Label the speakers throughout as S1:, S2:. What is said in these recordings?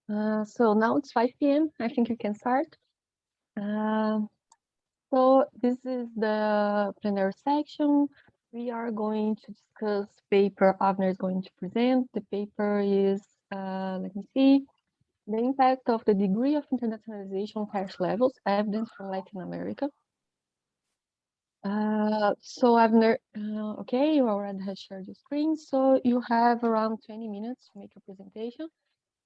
S1: So now it's 5 p.m. I think you can start. So this is the plenary section. We are going to discuss paper Avner is going to present. The paper is, let me see, the impact of the degree of internationalization on cash levels, evidence from Latin America. So Avner, okay, you already have shared your screen. So you have around 20 minutes to make a presentation.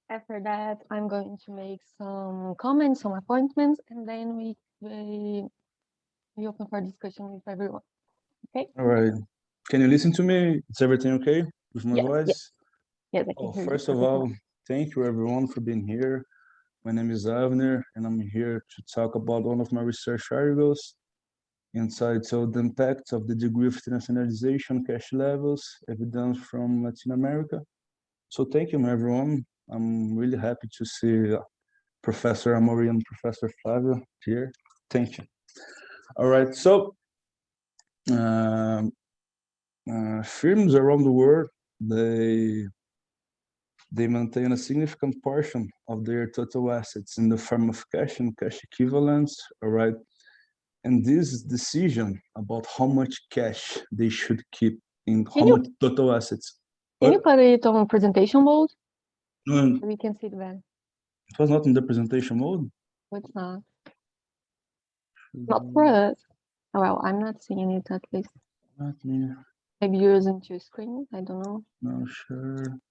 S1: After that, I'm going to make some comments, some appointments, and then we open for discussion with everyone. Okay?
S2: All right. Can you listen to me? Is everything okay with my voice?
S1: Yes, I can
S2: Oh,
S1: hear you
S2: first of
S1: perfectly.
S2: all, thank you everyone for being here. My name is Avner, and I'm here to talk about one of my research articles, entitled The Impact of the Degree of Internationalization on Cash Levels, Evidence from Latin America. So thank you, everyone. I'm really happy to see Professor Amori and Professor Flavio here. Thank you. All right, so firms around the world, they maintain a significant portion of their total assets in the form of cash and cash equivalents, all right? And this decision about how much cash they should keep in how much total assets.
S1: Can you put it on presentation mode?
S2: No,
S1: So we can see it better.
S2: it was not in the presentation mode.
S1: It's not. Not for us. Well, I'm not seeing it at least.
S2: Let me.
S1: Maybe you're using two screens. I don't know.
S2: No, sure.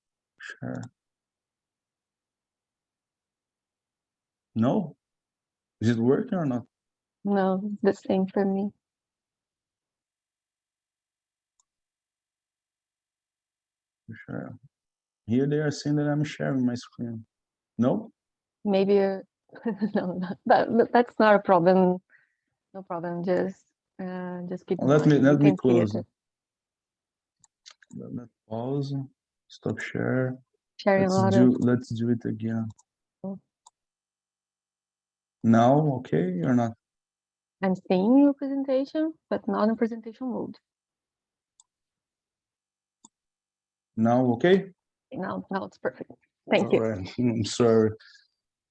S2: No? Is it working or not?
S1: No, it's the same for me.
S2: Sure. Here they are saying that I'm sharing my screen. No?
S1: Maybe you're... no, that's not a problem. No problem. Just keep
S2: Let
S1: going.
S2: me
S1: You can
S2: close.
S1: see it.
S2: Let pause. Stop share.
S1: Sharing
S2: Let's do it again. Now, okay or not?
S1: I'm seeing your presentation, but not in presentation mode.
S2: Now, okay?
S1: Now it's perfect. Thank you.
S2: Right. I'm sorry.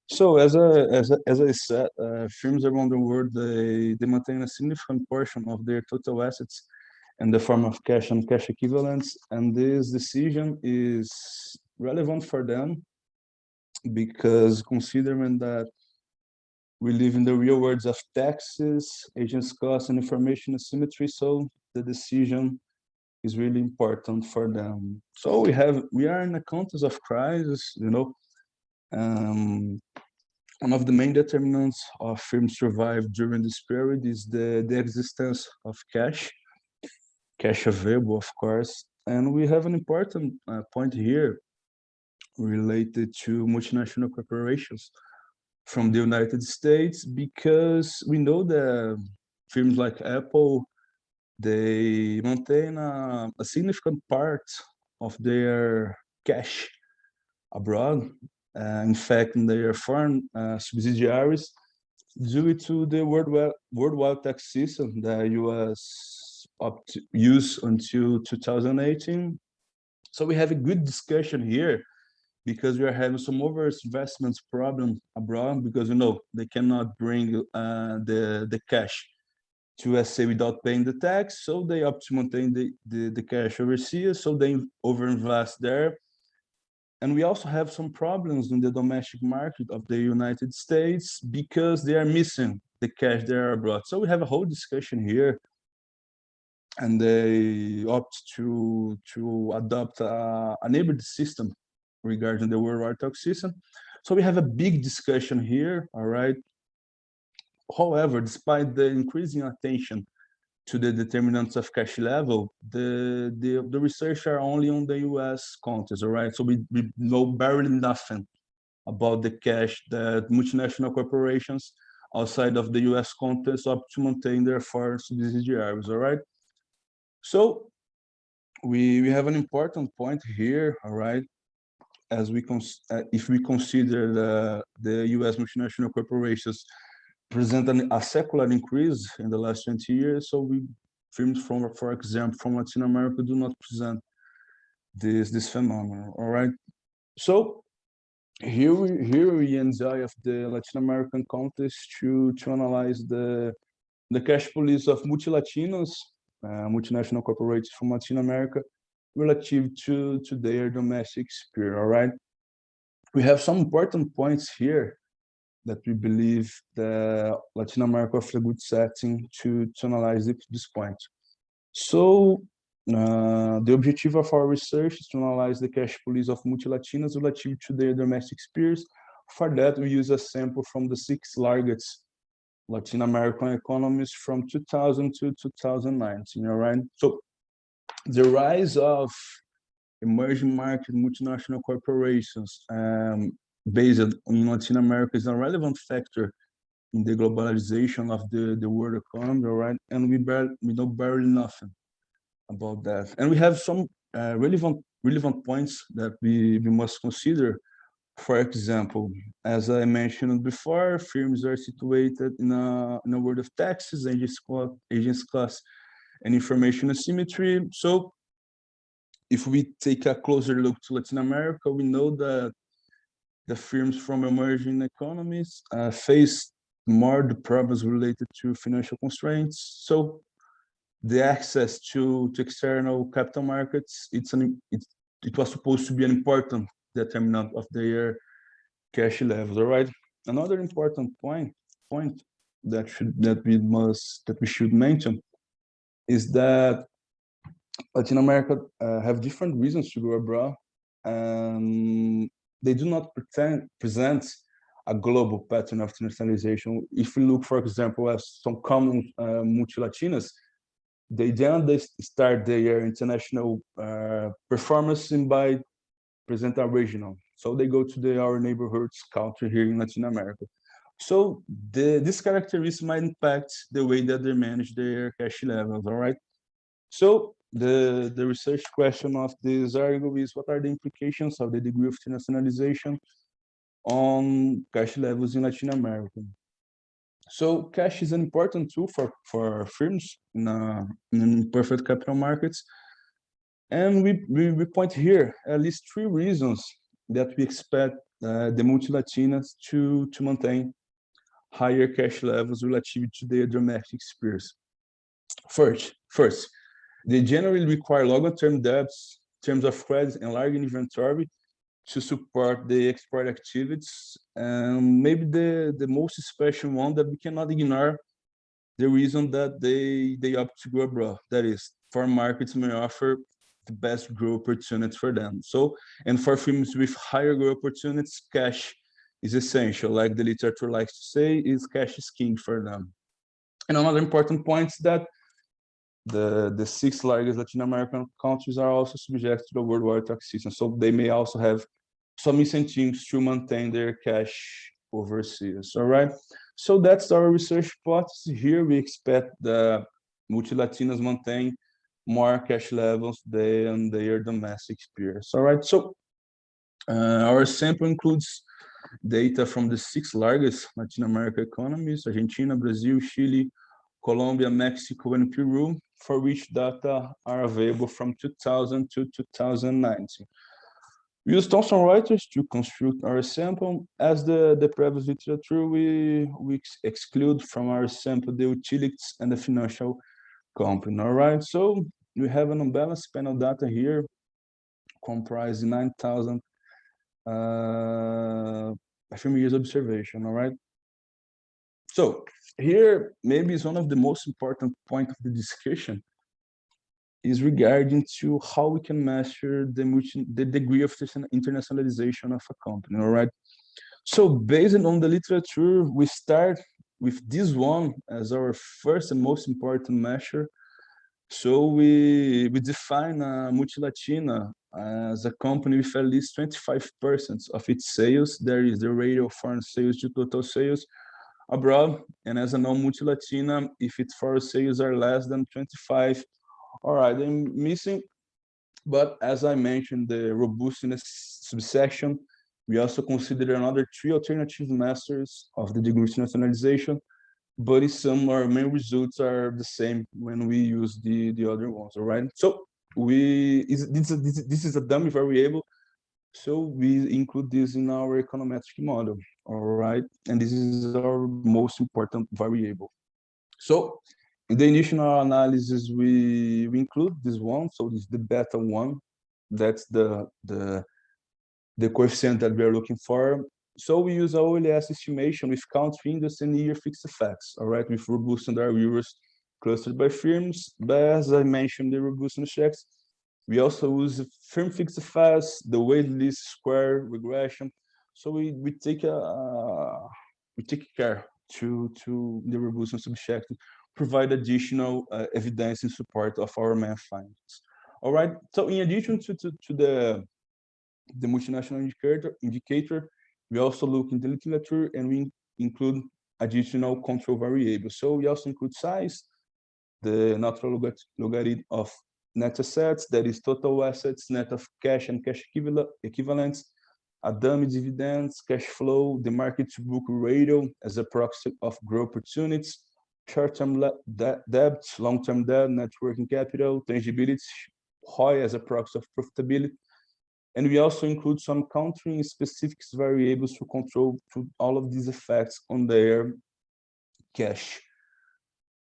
S2: So as I said, firms around the world, they maintain a significant portion of their total assets in the form of cash and cash equivalents, and this decision is relevant for them because considering that we live in the real worlds of taxes, agents costs, and information asymmetry, so the decision is really important for them. So we are in a context of crisis, you know. One of the main determinants of firms survive during this period is the existence of cash available, of course. And we have an important point here related to multinational corporations from the United States, because we know that firms like Apple, they maintain a significant part of their cash abroad. In fact, in their foreign subsidiaries, due to the worldwide tax system that US used until 2018. So we have a good discussion here because we are having some over investments problem abroad because they cannot bring the cash to SA without paying the tax, so they opt to maintain the cash overseas, so they overinvest there. And we also have some problems in the domestic market of the United States because they are missing the cash they are abroad. So we have a whole discussion here, and they opt to adopt a neighborhood system regarding the worldwide tax system. So we have a big discussion here, all right? However, despite the increasing attention to the determinants of cash level, the research are only on the US context, all right? So we know barely nothing about the cash that multinational corporations outside of the US context opt to maintain their foreign subsidiaries, all right? So we have an important point here, all right? As if we consider the US multinational corporations present a secular increase in the last 20 years, so firms for example, from Latin America do not present this phenomenon, all right? So Here we enjoy of the Latin American context to analyze the cash policy of multi-Latinos, multinational corporations from Latin America, relative to their domestic sphere. All right, we have some important points here that we believe that Latin America offers a good setting to analyze this point. So the objective of our research is to analyze the cash policy of multi-Latinos relative to their domestic spheres. For that, we use a sample from the 6 largest Latin American economies from 2000 to 2019, all right? So the rise of emerging market multinational corporations based in Latin America is a relevant factor in the globalization of the world economy, all right? And we know barely nothing about that. And we have some relevant points that we must consider. For example, as I mentioned before, firms are situated in a world of taxes, agents cost, and information asymmetry. So if we take a closer look to Latin America, we know that the firms from emerging economies face more the problems related to financial constraints. So the access to external capital markets, it was supposed to be an important determinant of their cash levels. All right. Another important point that we should mention is that Latin America have different reasons to go abroad, and they do not present a global pattern of internationalization. If we look, for example, at some common multi-Latinas, they start their international performance by present a regional. So they go to our neighborhoods country here in Latin America. So this characteristic might impact the way that they manage their cash levels, all right? So the research question of this article is, what are the implications of the degree of internationalization on cash levels in Latin America? So cash is an important tool for firms in perfect capital markets. And we point here at least 3 reasons that we expect the multi-Latinas to maintain higher cash levels relative to their domestic peers. First, they generally require longer-term debts, terms of credit, and large inventory to support the export activities. And maybe the most special one that we cannot ignore, the reason that they opt to go abroad. That is, foreign markets may offer the best growth opportunities for them. So, and for firms with higher growth opportunities, cash is essential. Like the literature likes to say, is cash is king for them. And another important point is that the 6 largest Latin American countries are also subject to the worldwide tax system. So they may also have some incentives to maintain their cash overseas, all right? So that's our research hypothesis. Here we expect the multi-Latinas maintain more cash levels than their domestic peers, all right? So our sample includes data from the 6 largest Latin American economies: Argentina, Brazil, Chile, Colombia, Mexico, and Peru, for which data are available from 2000 to 2019. We use Thomson Reuters to construct our sample. As the previous literature, we exclude from our sample the utilities and the financial company, all right? So we have an unbalanced panel data here, comprising 9,000 few years observation, all right? So here, maybe is one of the most important point of the discussion is regarding to how we can measure the degree of internationalization of a company, all right? So based on the literature, we start with this one as our first and most important measure. So we define a multi-Latina as a company with at least 25% of its sales. There is the ratio of foreign sales to total sales abroad, and as a non-multi-Latina, if its foreign sales are less than 25. All right, I'm missing, but as I mentioned, the robustness subsection, we also consider another 3 alternative measures of the degree of internationalization, but in some, our main results are the same when we use the other ones, all right? So this is a dummy variable So we include this in our econometric model, all right? And this is our most important variable. So in the initial analysis, we include this one. So this is the beta one. That's the coefficient that we are looking for. So we use OLS estimation with country index and year fixed effects, all right, with robust and errors clustered by firms. But as I mentioned, the robustness checks, we also use firm fixed effects, the weighted least square regression. So we take care to the robustness objective, provide additional evidence in support of our main findings. All right. So in addition to the multinational indicator, we also look in the literature and we include additional control variables. So we also include size, the natural logarithm of net assets, that is total assets, net of cash and cash equivalents, ADAME dividends, cash flow, the market to book ratio as a proxy of growth opportunities, short-term debt, long-term debt, net working capital, tangibility, ROI as a proxy of profitability. And we also include some country-specific variables to control to all of these effects on their cash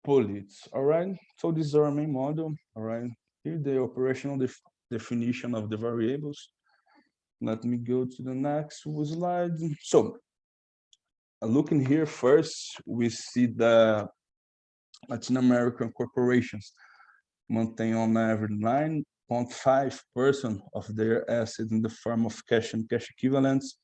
S2: policies. All right. So this is our main model. All right. Here the operational definition of the variables. Let me go to the next slide. So looking here first, we see the Latin American corporations maintain on average 9.5% of their assets in the form of cash and cash equivalents.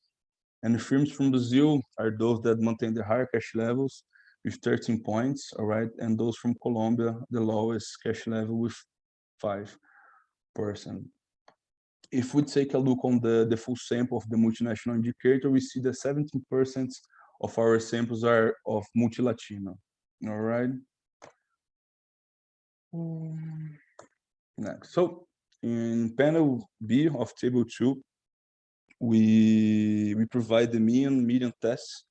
S2: And firms from Brazil are those that maintain the higher cash levels with 13 points, all right? And those from Colombia, the lowest cash level with 5%. If we take a look on the full sample of the multinational indicator, we see that 17% of our samples are of multi-Latino, all right? Next, so in panel B of table 2, we provide the mean median tests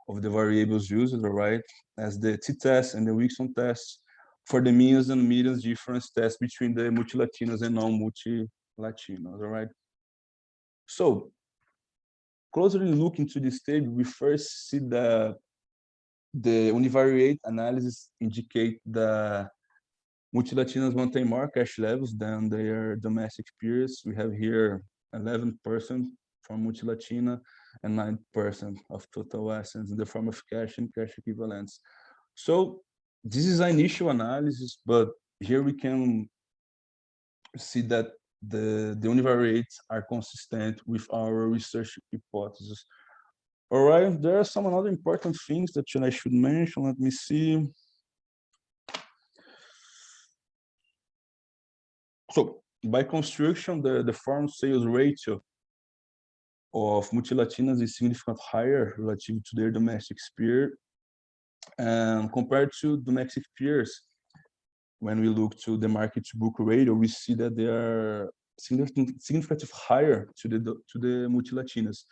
S2: of the variables used, all right, as the t-test and the Wilson test for the means and medians difference test between the multi-Latinos and non-multi-Latinos, all right? So closely looking to this table, we first see the univariate analysis indicate the multi-Latinos maintain more cash levels than their domestic peers. We have here 11% from multi-Latina and 9% of total assets in the form of cash and cash equivalents. So this is an initial analysis, but here we can see that the univariates are consistent with our research hypothesis. All right, there are some other important things that I should mention. Let me see. So by construction, the farm sales ratio of multi-Latinas is significantly higher relative to their domestic peer. And compared to domestic peers, when we look to the market to book ratio, we see that they are significantly higher to the multi-Latinas.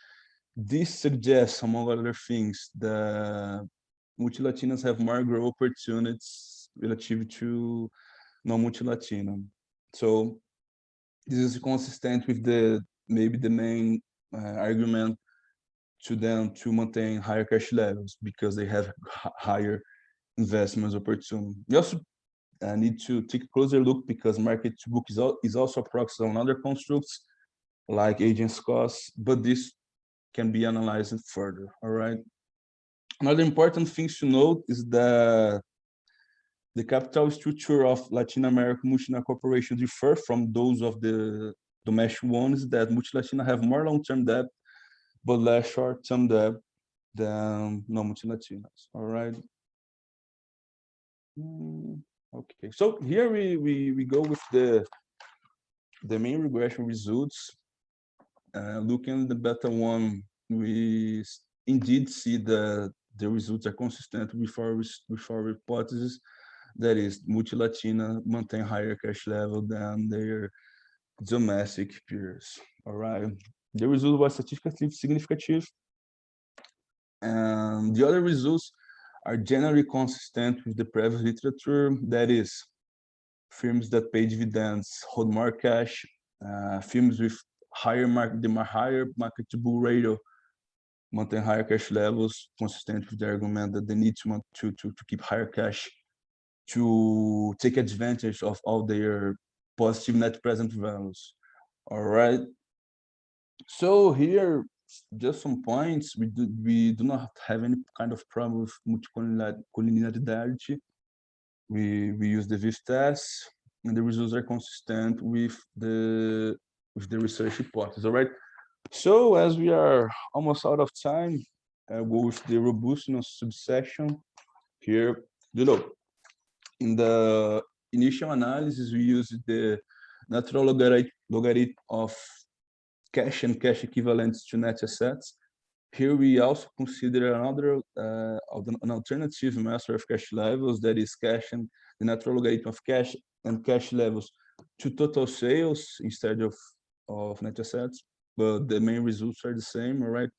S2: This suggests, among other things, that multi-Latinas have more growth opportunities relative to non-multi-Latino. So this is consistent with maybe the main argument to them to maintain higher cash levels because they have higher investments opportunity. We also need to take a closer look because market to book is also a proxy on other constructs like agents costs, but this can be analyzed further. All right. Another important thing to note is that the capital structure of Latin American multinational corporations differ from those of the domestic ones, that multi-Latina have more long-term debt, but less short-term debt than non-multi-Latinas. All right. Okay, so here we go with the main regression results. Looking at the beta one, we indeed see that the results are consistent with our hypothesis. That is, multi-Latina maintain higher cash level than their domestic peers. All right. The result was statistically significant, and the other results are generally consistent with the previous literature. That is, firms that pay dividends hold more cash. Firms with higher marketable ratio, maintain higher cash levels, consistent with the argument that they need to keep higher cash to take advantage of all their positive net present values. All right. So here, just some points. We do not have any kind of problem with multicollinearity. We use the VIF tests, and the results are consistent with the research hypothesis. All right. So as we are almost out of time, I'll go with the robustness subsection here. In the initial analysis, we use the natural logarithm of cash and cash equivalents to net assets. Here we also consider an alternative measure of cash levels, that is cash and the natural logarithm of cash and cash levels to total sales instead of net assets, but the main results are the same, all right?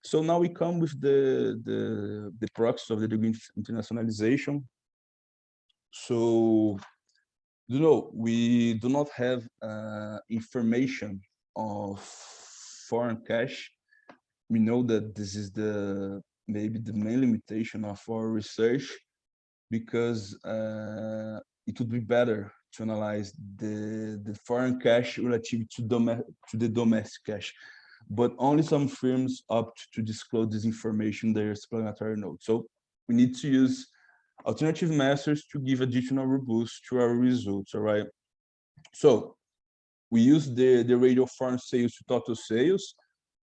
S2: So now we come with the proxy of the degree internationalization. So, we do not have information of foreign cash. We know that this is maybe the main limitation of our research, because it would be better to analyze the foreign cash relative to the domestic cash, but only some firms opt to disclose this information in their explanatory note. So we need to use alternative methods to give additional robust to our results, all right? So we use the ratio of foreign sales to total sales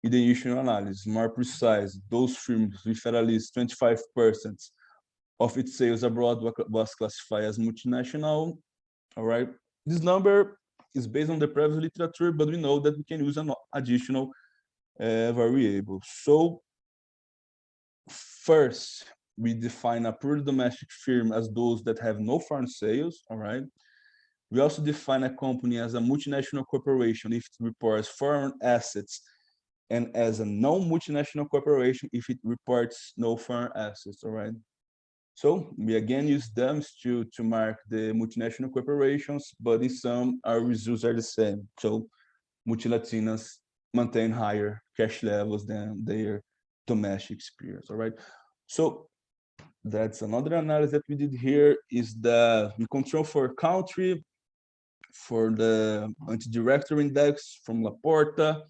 S2: in the initial analysis. More precise, those firms with at least 25% of its sales abroad was classified as multinational, all right? This number is based on the previous literature, but we know that we can use an additional variable. So first, we define a pure domestic firm as those that have no foreign sales, all right? We also define a company as a multinational corporation if it reports foreign assets, and as a non-multinational corporation if it reports no foreign assets, all right? So we again use them to mark the multinational corporations, but in some, our results are the same. So multilatinas maintain higher cash levels than their domestic peers, all right? So that's another analysis that we did here, is that we control for country, for the anti-director index from Laporta.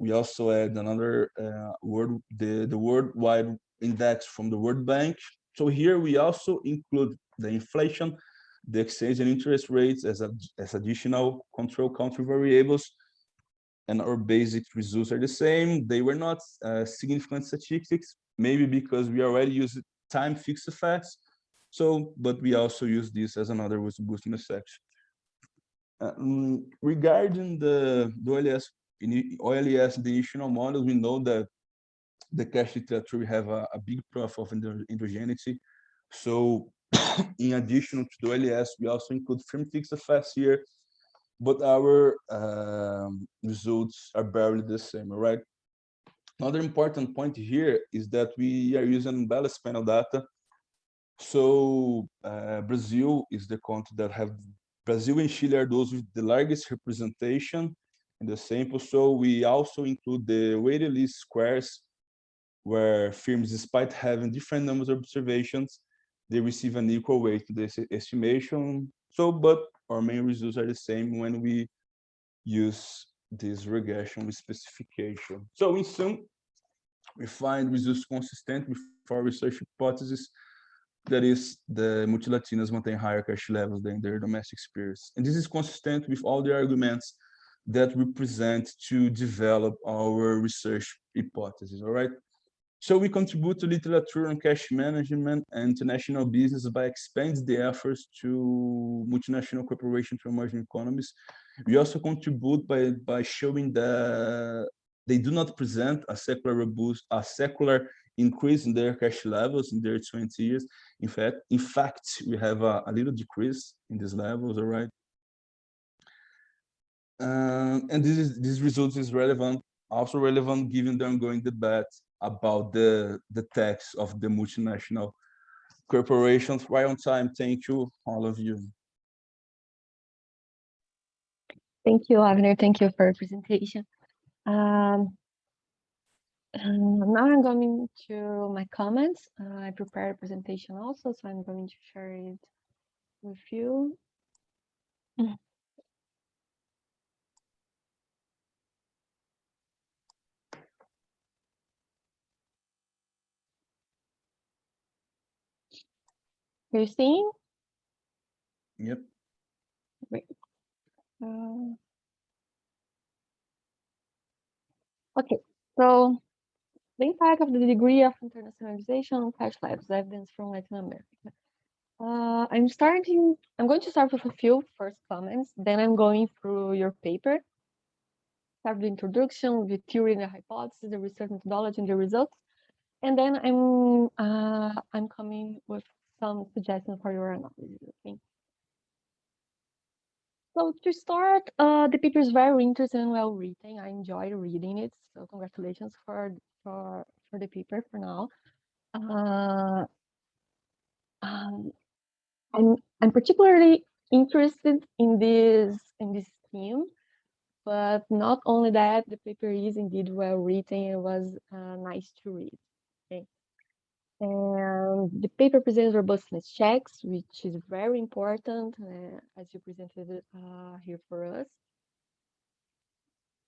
S2: We also add another the worldwide index from the World Bank. So here we also include the inflation, the exchange and interest rates as additional control country variables, and our basic results are the same. They were not significant statistics, maybe because we already use time fixed effects. So, but we also use this as another robustness section. Regarding the OLS, the initial models, we know that the cash literature, we have a big profile of endogeneity. So in addition to the OLS, we also include firm fixed effects here, but our results are barely the same, all right? Another important point here is that we are using balanced panel data. So Brazil is the country that have, Brazil and Chile are those with the largest representation in the sample. So we also include the weighted least squares, where firms, despite having different numbers of observations, they receive an equal weight to this estimation. So, but our main results are the same when we use this regression with specification. So in sum, we find results consistent with our research hypothesis, that is, the multilatinas maintain higher cash levels than their domestic peers. And this is consistent with all the arguments that we present to develop our research hypothesis, all right? So we contribute to literature on cash management and international business by expanding the efforts to multinational corporations to emerging economies. We also contribute by showing that they do not present a secular increase in their cash levels in their 20 years. In fact, we have a little decrease in these levels, all right? And this result is also relevant given the ongoing debate about the tax of the multinational corporations. Right on time. Thank you, all of you.
S1: Thank you, Avner. Thank you for your presentation. Um, now I'm going to my comments. I prepared a presentation also, so I'm going to share it with you. You're seeing?
S2: Yep.
S1: Great. Okay, so the impact of the degree of internationalization on cash levels, evidence from Latin America. I'm going to start with a few first comments, then I'm going through your paper. Start with the introduction, the theory and the hypothesis, the research methodology and the results. And then I'm coming with some suggestions for your analysis. Okay. So to start, the paper is very interesting and well written. I enjoyed reading it. So congratulations for the paper for now. Uh, um, I'm particularly interested in this theme, but not only that, the paper is indeed well written. It was nice to read. Okay. And the paper presents robustness checks, which is very important, as you presented here for us.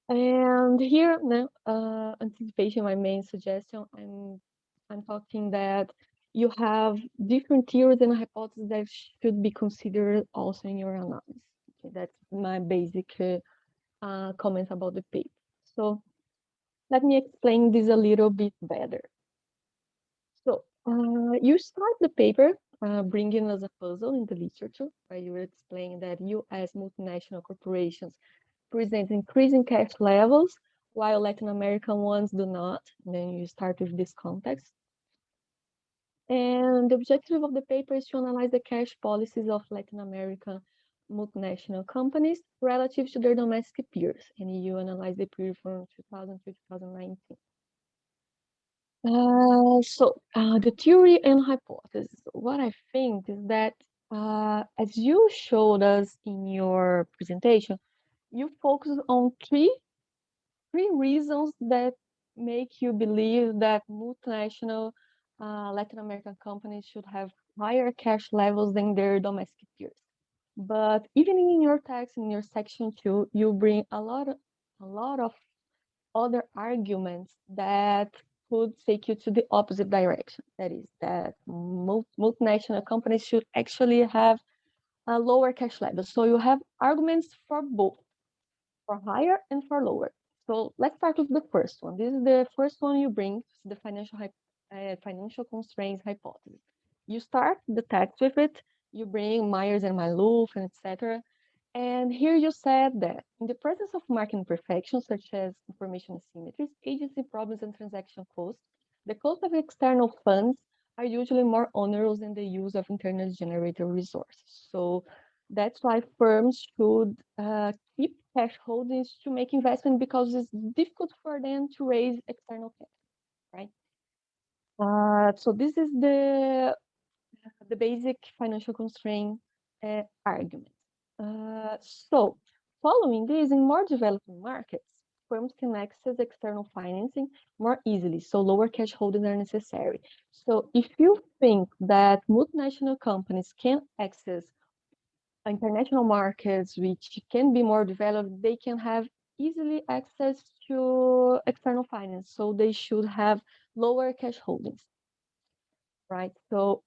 S1: And here, anticipation, my main suggestion, I'm talking that you have different theories and hypotheses that should be considered also in your analysis. Okay, that's my basic comment about the paper. So let me explain this a little bit better. So you start the paper bringing us a puzzle in the literature, where you explain that U.S. multinational corporations present increasing cash levels, while Latin American ones do not. And then you start with this context. And the objective of the paper is to analyze the cash policies of Latin American multinational companies relative to their domestic peers. And you analyze the period from 2000 to 2019. The theory and hypothesis. What I think is that, as you showed us in your presentation, you focus on three reasons that make you believe that multinational Latin American companies should have higher cash levels than their domestic peers. But even in your text, in your section 2, you bring a lot of other arguments that could take you to the opposite direction. That is, that multinational companies should actually have a lower cash level. So you have arguments for both, for higher and for lower. So let's start with the first one. This is the first one you bring, the financial constraints hypothesis. You start the text with it, you bring Myers and Maloof and etc. And here you said that in the presence of market imperfections, such as information asymmetries, agency problems, and transaction costs, the cost of external funds are usually more onerous than the use of internally generated resources. So that's why firms should keep cash holdings to make investment, because it's difficult for them to raise external capital, right? So this is the basic financial constraint argument. So following this, in more developing markets, firms can access external financing more easily, so lower cash holdings are necessary. So if you think that multinational companies can access international markets, which can be more developed, they can have easily access to external finance, so they should have lower cash holdings, right? So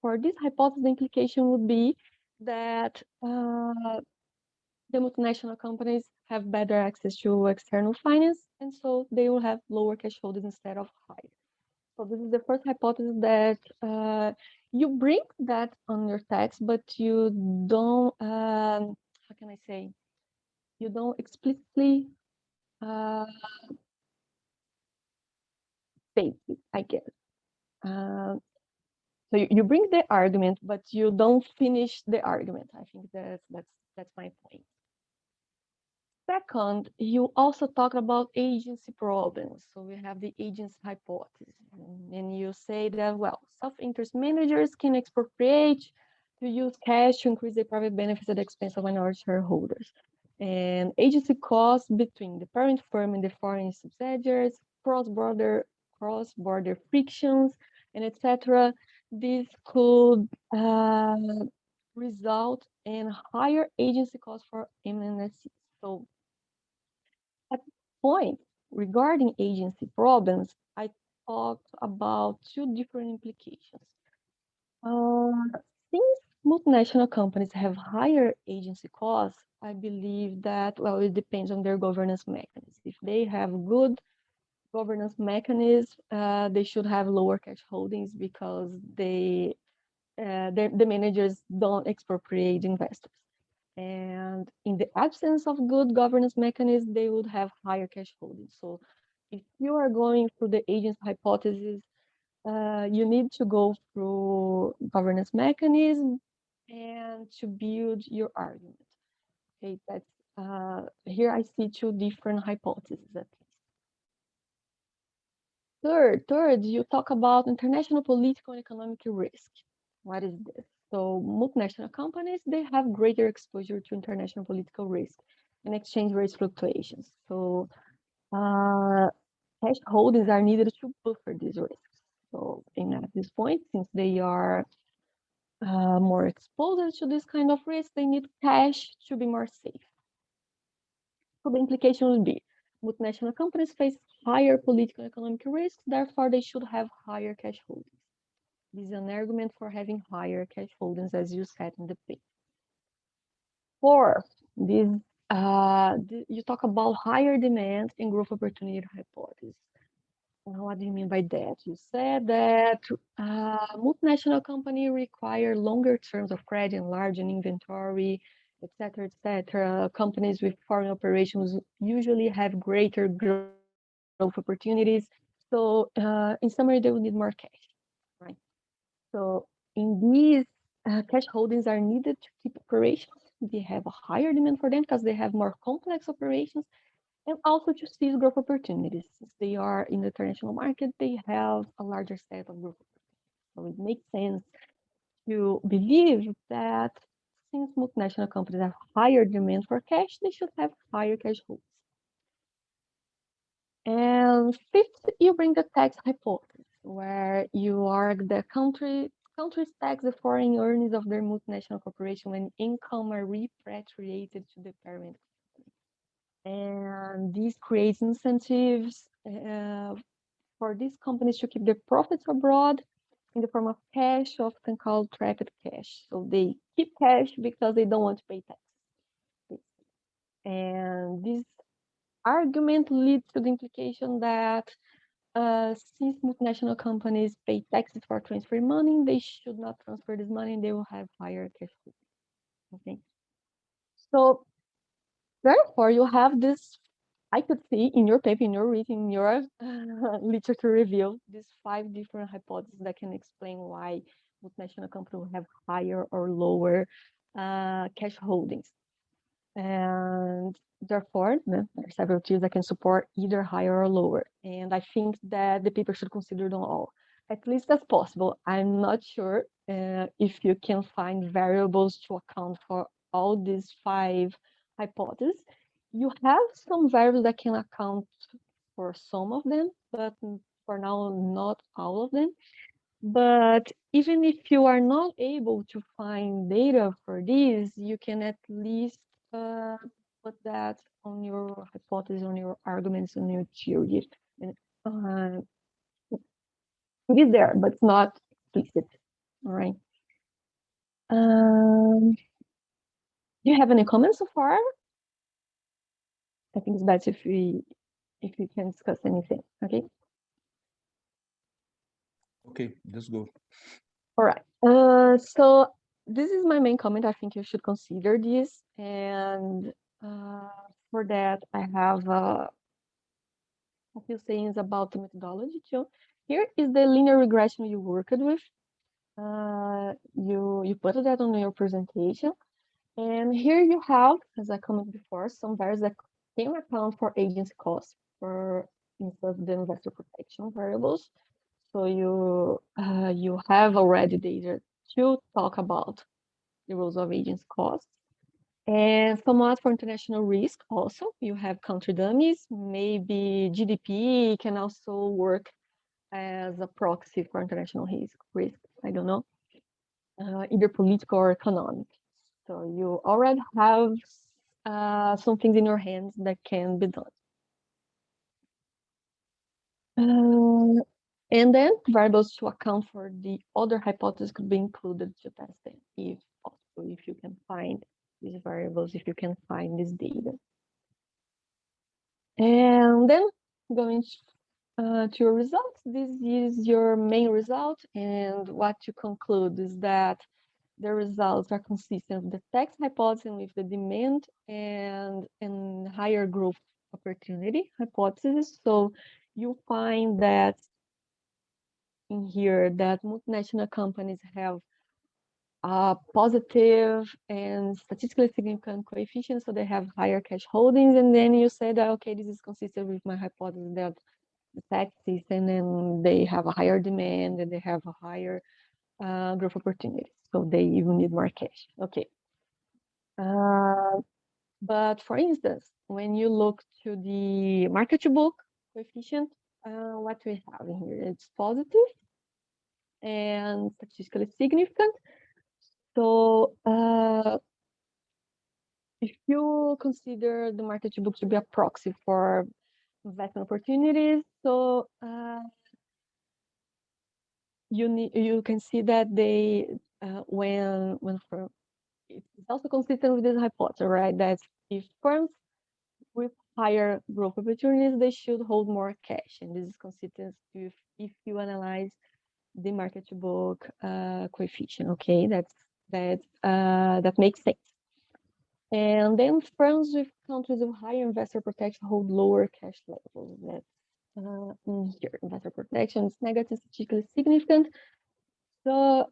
S1: for this hypothesis, the implication would be that the multinational companies have better access to external finance, and so they will have lower cash holdings instead of higher. So this is the first hypothesis that you bring that on your text, but you don't, how can I say, you don't explicitly state it, I guess. So you bring the argument, but you don't finish the argument. I think that's my point. Second, you also talk about agency problems. So we have the agency hypothesis. And you say that, well, self-interest managers can expropriate to use cash to increase their private benefits at the expense of minority shareholders. and agency costs between the parent firm and the foreign subsidiaries, cross-border frictions, and etc. This could result in higher agency costs for MNSs. So at this point, regarding agency problems, I talked about two different implications. Since multinational companies have higher agency costs, I believe that, well, it depends on their governance mechanisms. If they have good governance mechanisms, they should have lower cash holdings because the managers don't expropriate investors. And in the absence of good governance mechanisms, they would have higher cash holdings. So if you are going through the agency hypothesis, you need to go through governance mechanism and to build your argument. Okay, that's here I see two different hypotheses at least. Third, you talk about international political and economic risk. What is this? So multinational companies, they have greater exposure to international political risk and exchange rate fluctuations. So cash holdings are needed to buffer these risks. So at this point, since they are more exposed to this kind of risk, they need cash to be more safe. So the implication would be multinational companies face higher political and economic risks, therefore they should have higher cash holdings. This is an argument for having higher cash holdings, as you said in the paper. Fourth, you talk about higher demand and growth opportunity hypothesis. What do you mean by that? You said that multinational companies require longer terms of credit, enlarging inventory, etc. Companies with foreign operations usually have greater growth opportunities. So in summary, they will need more cash, right? So in these cash holdings are needed to keep operations. They have a higher demand for them because they have more complex operations, and also to seize growth opportunities. Since they are in the international market, they have a larger set of growth opportunities. So it makes sense to believe that since multinational companies have higher demand for cash, they should have higher cash holdings. And fifth, you bring the tax hypothesis, where you argue that countries tax the foreign earnings of their multinational corporation when income are repatriated to the parent company. And this creates incentives for these companies to keep their profits abroad in the form of cash, often called trapped cash. So they keep cash because they don't want to pay taxes. And this argument leads to the implication that since multinational companies pay taxes for transferring money, they should not transfer this money and they will have higher cash flow. Okay. So therefore, you have this, I could see in your paper, in your reading, in your literature review, these 5 different hypotheses that can explain why multinational companies will have higher or lower cash holdings. And therefore, there are several theories that can support either higher or lower. And I think that the paper should consider them all, at least as possible. I'm not sure if you can find variables to account for all these 5 hypotheses. You have some variables that can account for some of them, but for now, not all of them. But even if you are not able to find data for these, you can at least put that on your hypothesis, on your arguments, on your theory. And it is there, but it's not explicit. All right. Do you have any comments so far? I think it's best if we can discuss anything. Okay.
S2: Okay, let's go.
S1: All right. So this is my main comment. I think you should consider this, and for that, I have a few things about the methodology too. Here is the linear regression you worked with. You put that on your presentation, and here you have, as I commented before, some variables that can account for agency costs for instead of the investor protection variables. So you have already data to talk about the rules of agency costs. And somewhat for international risk also, you have country dummies, maybe GDP can also work as a proxy for international risk, I don't know, either political or economic. So you already have some things in your hands that can be done. And then variables to account for the other hypotheses could be included to test them, if possible, if you can find these variables, if you can find this data. And then going to your results, this is your main result, and what you conclude is that the results are consistent with the tax hypothesis and with the demand and higher growth opportunity hypothesis. So you find that in here that multinational companies have a positive and statistically significant coefficient, so they have higher cash holdings, and then you say that, okay, this is consistent with my hypothesis that the tax system and they have a higher demand and they have a higher growth opportunities, so they even need more cash. Okay. But for instance, when you look to the market to book coefficient, what we have in here, it's positive and statistically significant. So if you consider the market to book to be a proxy for investment opportunities, so you can see that they when for it's also consistent with this hypothesis, right? That if firms with higher growth opportunities, they should hold more cash, and this is consistent with if you analyze the market to book coefficient. Okay, that makes sense. And then firms with countries of higher investor protection hold lower cash levels. That's in here. Investor protection is negative, statistically significant. So,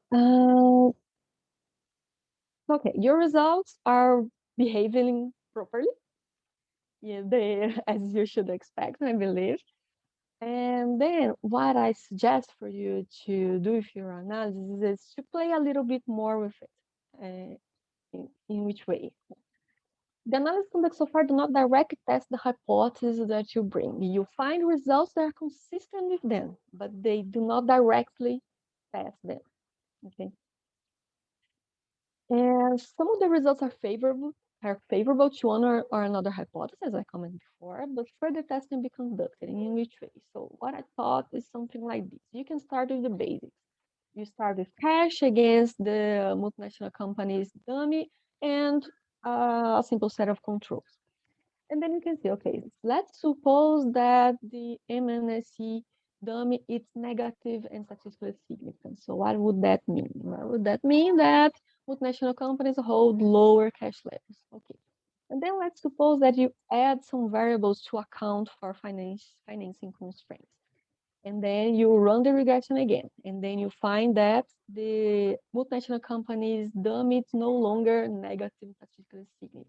S1: okay, your results are behaving properly. Yeah, they, as you should expect, I believe. And then what I suggest for you to do with your analysis is to play a little bit more with it. In which way? The analysis conducted so far do not directly test the hypothesis that you bring. You find results that are consistent with them, but they do not directly test them. Okay. And some of the results are favorable to one or another hypothesis, as I commented before, but further tests can be conducted. In which way? So what I thought is something like this. You can start with the basics. You start with cash against the multinational company's dummy and a simple set of controls. And then you can see, okay, let's suppose that the MNSE dummy is negative and statistically significant. So what would that mean? Well, would that mean that multinational companies hold lower cash levels? Okay. And then let's suppose that you add some variables to account for financing constraints. And then you run the regression again. And then you find that the multinational company's dummy is no longer negative statistically significant.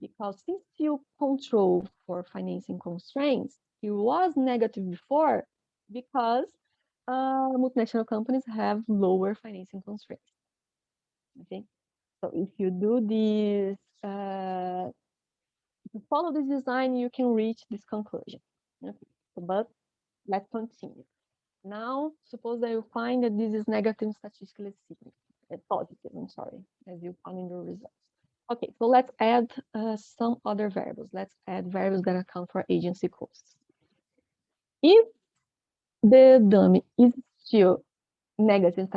S1: Because since you control for financing constraints, it was negative before because multinational companies have lower financing constraints. Okay, so if you do this, if you follow this design, you can reach this conclusion. Okay. But let's continue. Now, suppose that you find that this is negative statistically significant, positive, I'm sorry, as you found in the results. Okay, so let's add some other variables. Let's add variables that account for agency costs. If the dummy is still negative,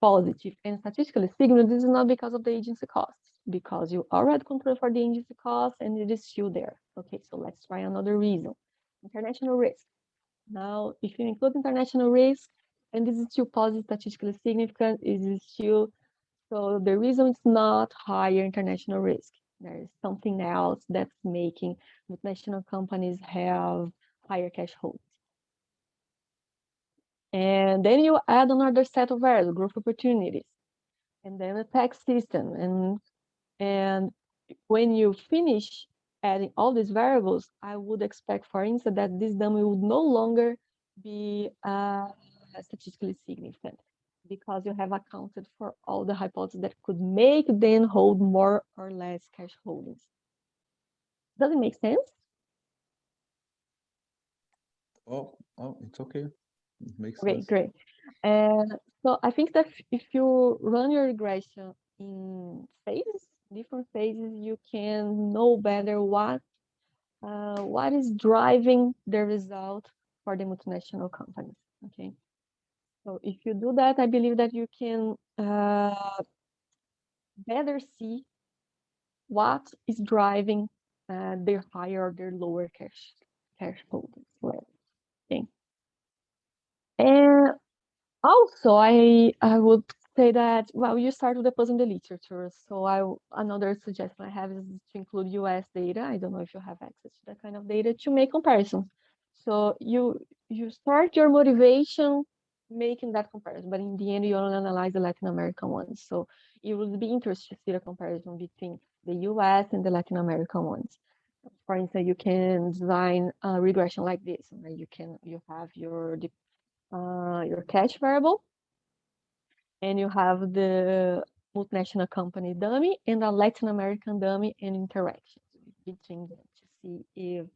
S1: positive, and statistically significant, this is not because of the agency costs, because you already control for the agency costs and it is still there. Okay, so let's try another reason. International risk. Now, if you include international risk, and this is still positive, statistically significant, it is still, so the reason it's not higher international risk. There is something else that's making multinational companies have higher cash holdings. And then you add another set of variables, growth opportunities, and then a tax system. And when you finish adding all these variables, I would expect, for instance, that this dummy would no longer be statistically significant. because you have accounted for all the hypotheses that could make them hold more or less cash holdings. Does it make sense?
S2: Oh, it's okay. It makes
S1: Okay,
S2: sense.
S1: great. So I think that if you run your regression in phases, different phases, you can know better what is driving the result for the multinational companies. Okay. So if you do that, I believe that you can better see what is driving their higher or their lower cash holdings level. Okay. And also, I would say that, well, you start with the puzzle in the literature. So another suggestion I have is to include US data. I don't know if you have access to that kind of data to make comparisons. So you start your motivation making that comparison, but in the end, you only analyze the Latin American ones. So it would be interesting to see the comparison between the US and the Latin American ones. For instance, you can design a regression like this. Right? You have your cash variable, and you have the multinational company dummy and a Latin American dummy and interactions between them to see if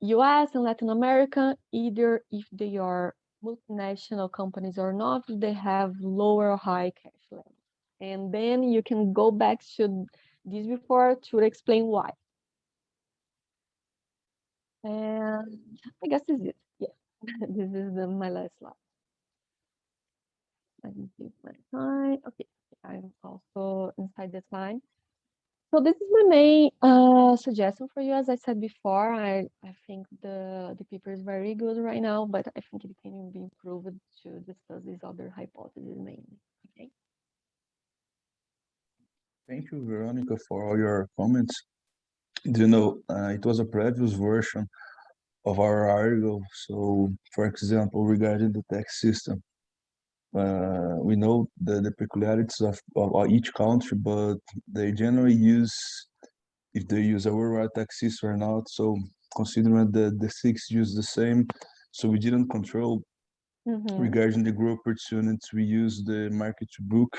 S1: US and Latin America, either if they are multinational companies or not, they have lower or high cash levels. And then you can go back to this before to explain why. And I guess this is it. Yeah, this is my last slide. Let me see my time. Okay, I'm also inside the time. So this is my main suggestion for you. As I said before, I think the paper is very good right now, but I think it can be improved to discuss these other hypotheses mainly. Okay.
S2: Thank you, Veronica, for all your comments. Do you know, it was a previous version of our article. So, for example, regarding the tax system, we know the peculiarities of each country, but they generally use, if they use a worldwide tax system or not. So considering that the six use the same, so we didn't control regarding the growth opportunities, we use the market to book,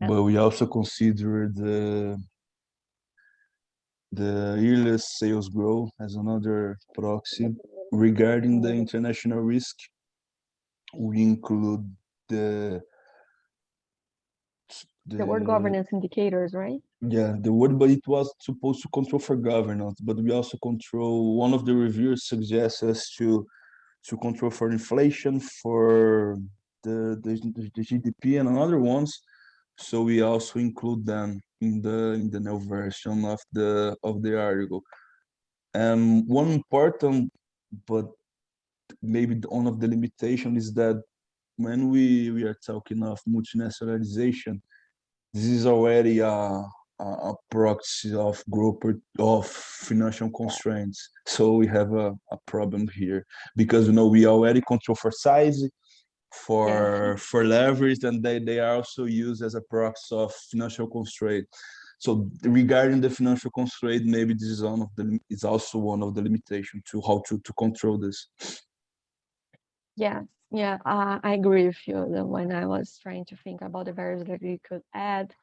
S2: but we also consider the yearly sales growth as another proxy. Regarding the international risk, we include the
S1: world governance indicators, right?
S2: Yeah, the word, but it was supposed to control for governance, but we also control, one of the reviewers suggests us to control for inflation, for the GDP and other ones. So we also include them in the new version of the article. One important, but maybe one of the limitation is that when we are talking of multinationalization, this is already a proxy of group of financial constraints. So we have a problem here because we already control for size, for leverage, and they are also used as a proxy of financial constraint. So regarding the financial constraint, maybe this is also one of the limitations to how to control this.
S1: Yes, yeah, I agree with you. When I was trying to think about the variables that we could add,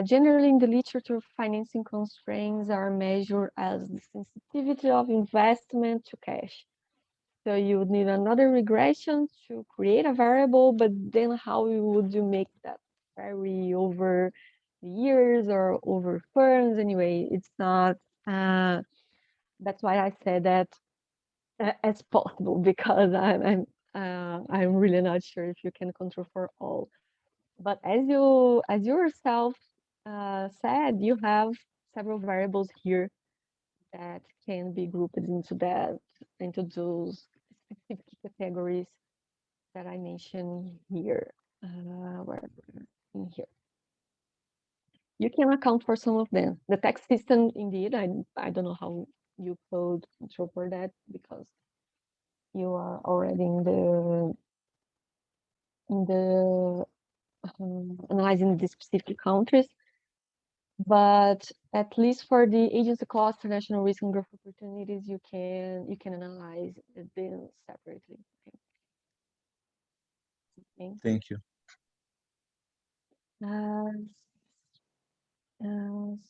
S1: generally in the literature, financing constraints are measured as the sensitivity of investment to cash. So you would need another regression to create a variable, but then how would you make that vary over the years or over firms? Anyway, it's not, that's why I said that as possible, because I'm really not sure if you can control for all. But as you yourself said, you have several variables here that can be grouped into those specific categories that I mentioned here. Where in here, you can account for some of them. The tax system, indeed, I don't know how you could control for that because you are already in the analyzing the specific countries. but at least for the agency cost, international risk, and growth opportunities, you can analyze them separately. Okay.
S2: Thank you.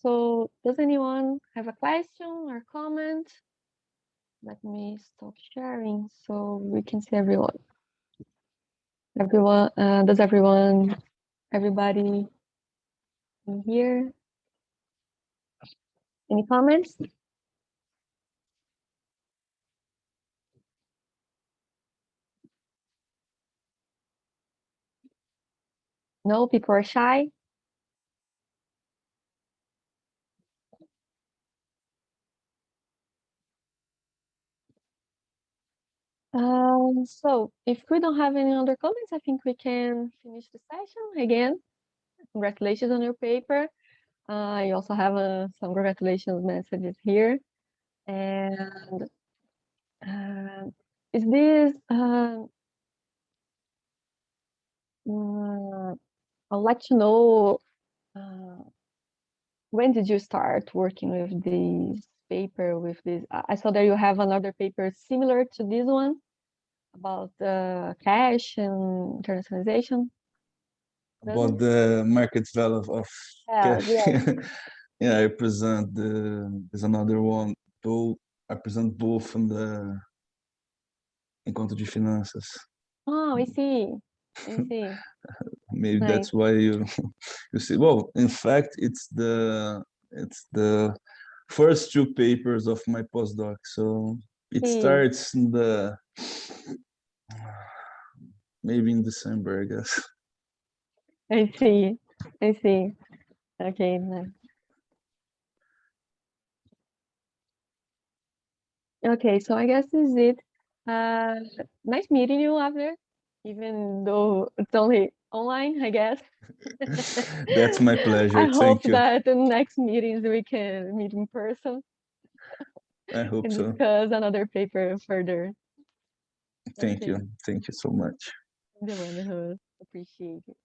S1: So does anyone have a question or comment? Let me stop sharing so we can see everyone. Does everybody in here? Any comments? No, people are shy. So if we don't have any other comments, I think we can finish the session again. Congratulations on your paper. I also have some congratulations messages here. And is this I'd like to know when did you start working with this paper, with this? I saw that you have another paper similar to this one about cash and internationalization.
S2: About the market value of
S1: Yeah,
S2: cash.
S1: yes.
S2: Yeah, I present there's another one. Though I present both in the encontro de finanças.
S1: Oh, I see. I see.
S2: Maybe
S1: Nice.
S2: that's why you you see. Well, in fact, it's the first two papers of my postdoc. So it
S1: See.
S2: starts in the maybe in December, I guess.
S1: I see. I see. Okay, nice. Okay, so I guess this is it. Nice meeting you, Abner, even though it's only online, I guess.
S2: That's my
S1: I
S2: pleasure.
S1: hope
S2: Thank you.
S1: that in next meetings we can meet in person
S2: I hope
S1: and
S2: so.
S1: discuss another paper further.
S2: Thank
S1: Okay,
S2: you. Thank you so much.
S1: the one who appreciate it.